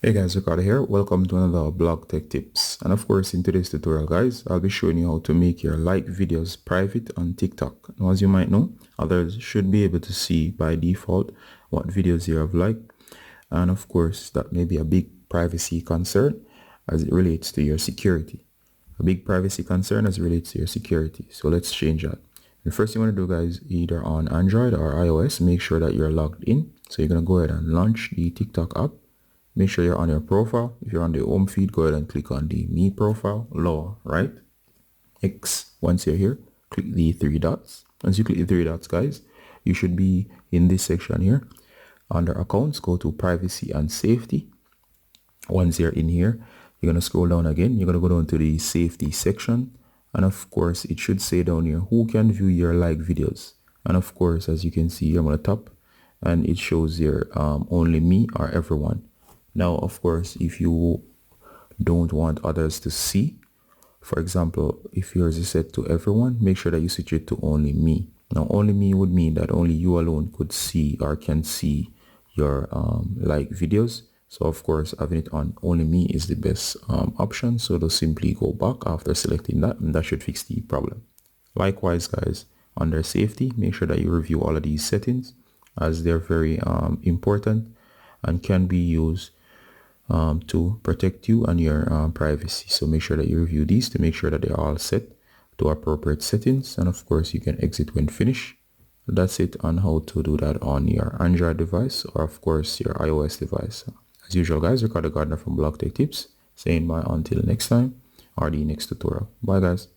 Hey guys, Ricardo here. Welcome to another blog tech tips. And of course, in today's tutorial, guys, I'll be showing you how to make your like videos private on TikTok. Now, as you might know, others should be able to see by default what videos you have liked. And of course, that may be a big privacy concern as it relates to your security. A big privacy concern as it relates to your security. So let's change that. The first thing you want to do, guys, either on Android or iOS, make sure that you're logged in. So you're going to go ahead and launch the TikTok app. Make sure you're on your profile. If you're on the home feed, go ahead and click on the Me profile, lower right. X, once you're here, click the three dots. Once you click the three dots, guys, you should be in this section here. Under accounts, go to privacy and safety. Once you're in here, you're going to scroll down again. You're going to go down to the safety section. And of course, it should say down here, who can view your like videos? And of course, as you can see, I'm on the top and it shows here only me or everyone. Now, of course, if you don't want others to see, for example, if yours is set to everyone, make sure that you switch it to only me. Now, only me would mean that only you alone could see or can see your like videos. So, of course, having it on only me is the best option. So, just simply go back after selecting that, and that should fix the problem. Likewise, guys, under safety, make sure that you review all of these settings as they're very important and can be used to protect you and your privacy. So make sure that you review these to make sure that they're all set to appropriate settings. And of course, you can exit when finished. That's it on how to do that on your Android device or of course your iOS device. As usual, guys, Ricardo Gardner from Blog Tech Tips saying bye until next time or the next tutorial. Bye, guys.